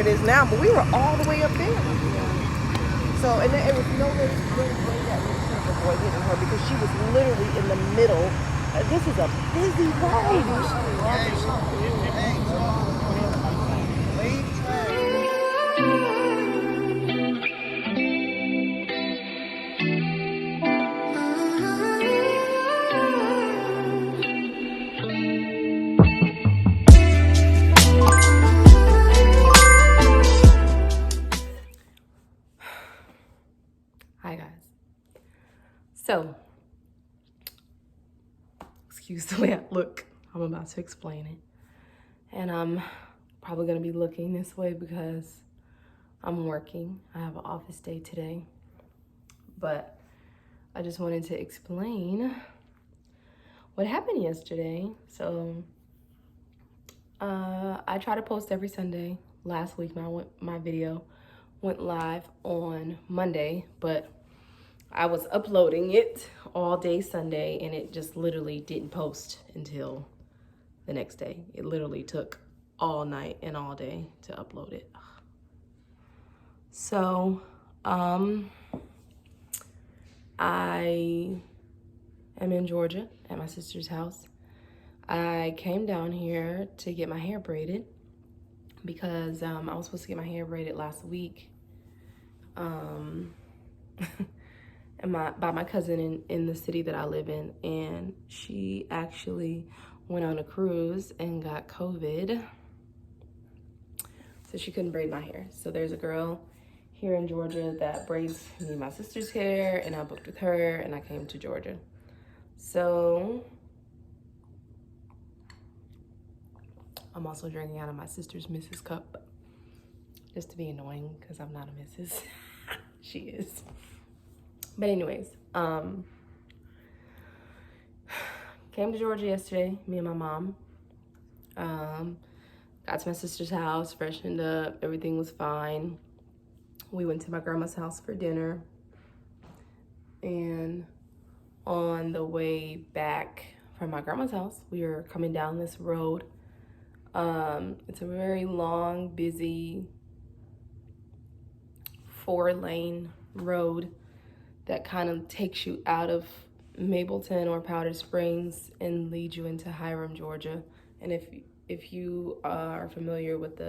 it is now, but we were all the way up there. So, and there was no way that we could avoid hitting her because she was literally in the middle. This is a busy road. Hi guys. So, excuse the way I look. I'm about to explain it. And I'm probably gonna be looking this way because I'm working. I have an office day today. But I just wanted to explain what happened yesterday. So, I try to post every Sunday. Last week my video went live on Monday, but I was uploading it all day Sunday and it just literally didn't post until the next day. It literally took all night and all day to upload it. So, I am in Georgia at my sister's house. I came down here to get my hair braided because I was supposed to get my hair braided last week. And by my cousin in the city that I live in, and she actually went on a cruise and got COVID, so she couldn't braid my hair. So there's a girl here in Georgia that braids me and my sister's hair, and I booked with her and I came to Georgia. So I'm also drinking out of my sister's Mrs. cup just to be annoying because I'm not a Mrs. She is. But anyways, came to Georgia yesterday, me and my mom. Got to my sister's house, freshened up, everything was fine. We went to my grandma's house for dinner. And on the way back from my grandma's house, we were coming down this road. It's a very long, busy 4-lane road that kind of takes you out of Mableton or Powder Springs and leads you into Hiram, Georgia. And if you are familiar with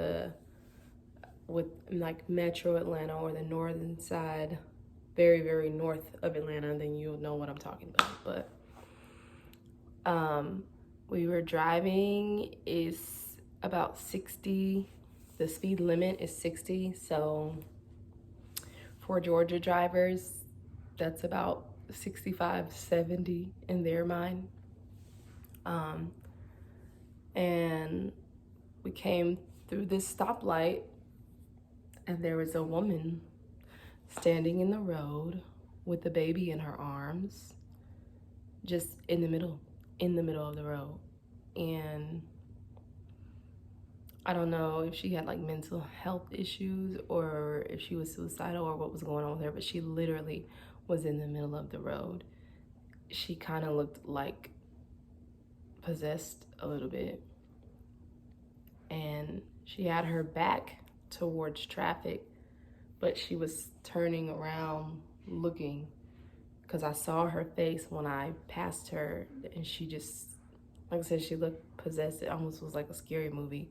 like Metro Atlanta or the northern side, very, very north of Atlanta, then you'll know what I'm talking about. But we were driving, is about 60. The speed limit is 60. So for Georgia drivers, that's about 65, 70 in their mind. And we came through this stoplight and there was a woman standing in the road with a baby in her arms, just in the middle of the road. And I don't know if she had like mental health issues or if she was suicidal or what was going on with her, but she literally was in the middle of the road. She kind of looked like possessed a little bit. And she had her back towards traffic, but she was turning around looking because I saw her face when I passed her, and she just, like I said, she looked possessed. It almost was like a scary movie.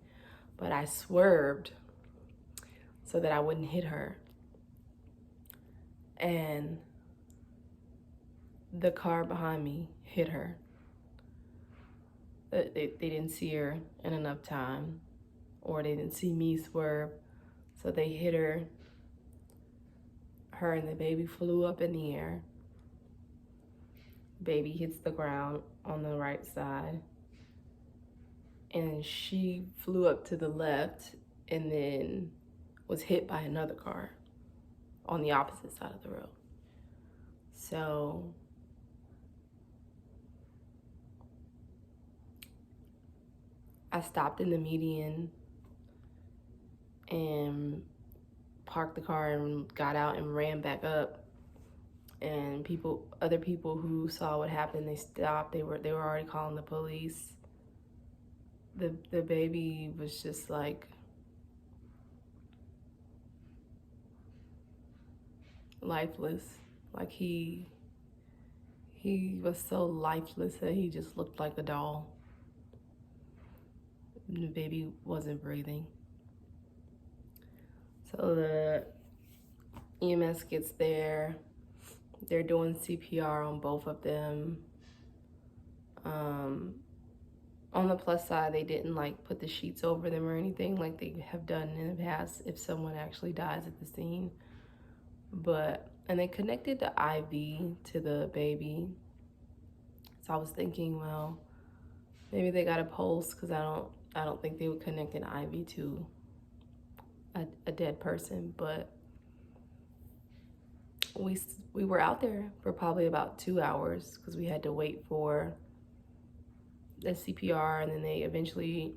But I swerved so that I wouldn't hit her. And the car behind me hit her. They didn't see her in enough time, or they didn't see me swerve. So they hit her. Her and the baby flew up in the air. Baby hits the ground on the right side. And she flew up to the left and then was hit by another car on the opposite side of the road. So I stopped in the median and parked the car and got out and ran back up. And other people who saw what happened, they stopped. They were already calling the police. The baby was just like lifeless. Like he was so lifeless that he just looked like a doll. The baby wasn't breathing. So the EMS gets there. They're doing CPR on both of them. On the plus side, they didn't like put the sheets over them or anything like they have done in the past if someone actually dies at the scene. And they connected the IV to the baby. So I was thinking, well, maybe they got a pulse, because I don't think they would connect an IV to a dead person. But we were out there for probably about 2 hours because we had to wait for the CPR, and then they eventually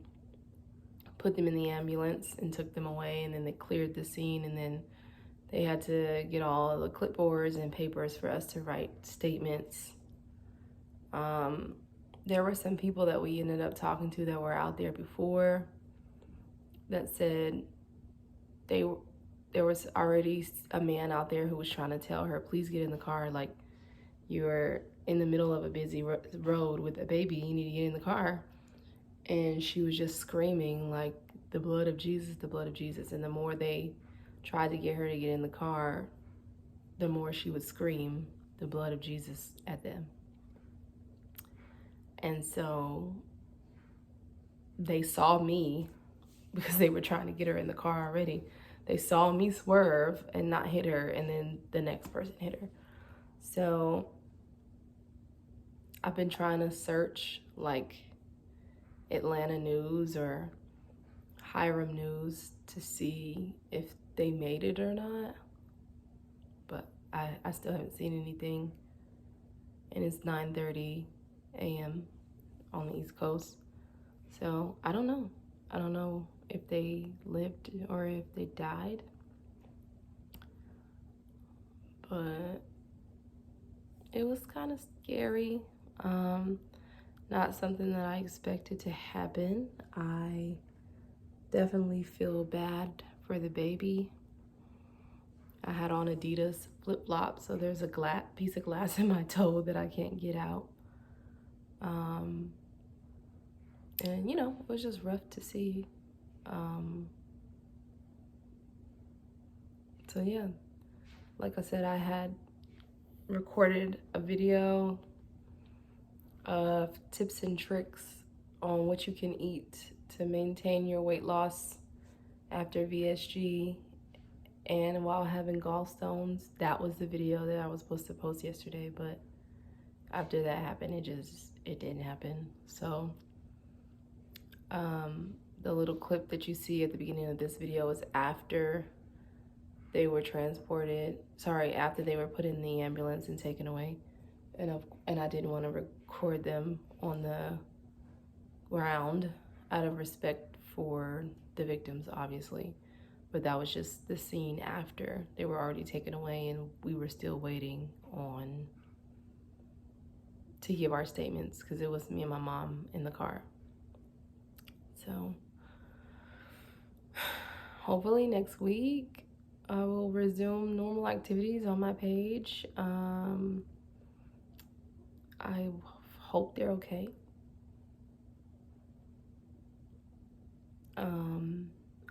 put them in the ambulance and took them away, and then they cleared the scene, and then they had to get all the clipboards and papers for us to write statements. There were some people that we ended up talking to that were out there before that said there was already a man out there who was trying to tell her, please get in the car, like, you're in the middle of a busy road with a baby, you need to get in the car. And she was just screaming like, the blood of Jesus, the blood of Jesus. And the more they tried to get her to get in the car, the more she would scream the blood of Jesus at them. And so they saw me, because they were trying to get her in the car already. They saw me swerve and not hit her, and then the next person hit her. So I've been trying to search like Atlanta News or Hiram News to see if they made it or not. But I still haven't seen anything. And it's 9:30 a.m. on the East Coast. So I don't know. I don't know if they lived or if they died. But it was kind of scary. Not something that I expected to happen. I definitely feel bad for the baby. I had on Adidas flip-flops, so there's a piece of glass in my toe that I can't get out. And you know, it was just rough to see. So yeah, like I said, I had recorded a video of tips and tricks on what you can eat to maintain your weight loss after VSG and while having gallstones. That was the video that I was supposed to post yesterday, but after that happened, it didn't happen. So the little clip that you see at the beginning of this video is after they were after they were put in the ambulance and taken away. And I didn't want to record them on the ground out of respect for the victims, obviously. But that was just the scene after they were already taken away, and we were still waiting to give our statements, because it was me and my mom in the car. So hopefully next week I will resume normal activities on my page. I hope they're okay.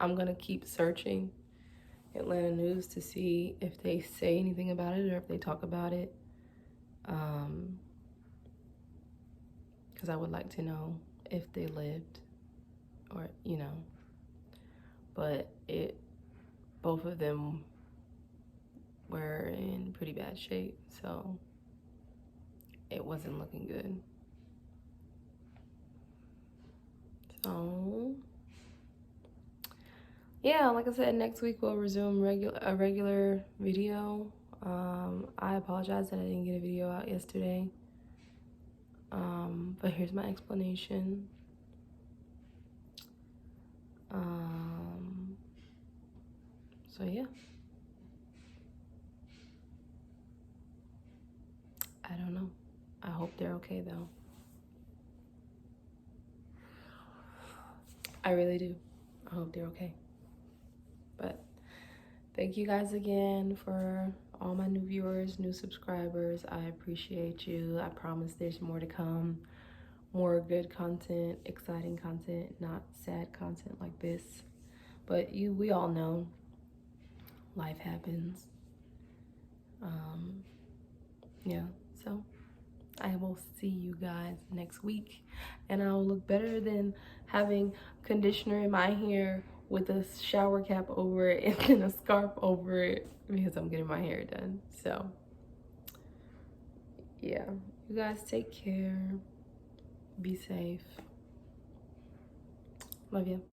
I'm gonna keep searching Atlanta News to see if they say anything about it or if they talk about it. Because I would like to know if they lived, or, you know. But both of them were in pretty bad shape, so it wasn't looking good. So yeah, like I said, next week we'll resume a regular video. I apologize that I didn't get a video out yesterday. But here's my explanation. So yeah. I don't know. I hope they're okay though. I really do. I hope they're okay. But Thank you guys again for all my new viewers, new subscribers. I appreciate you. I promise there's more to come. More good content, exciting content, not sad content like this. But we all know life happens. Yeah, so I will see you guys next week, and I'll look better than having conditioner in my hair with a shower cap over it and then a scarf over it because I'm getting my hair done. So yeah, you guys take care, be safe, love you.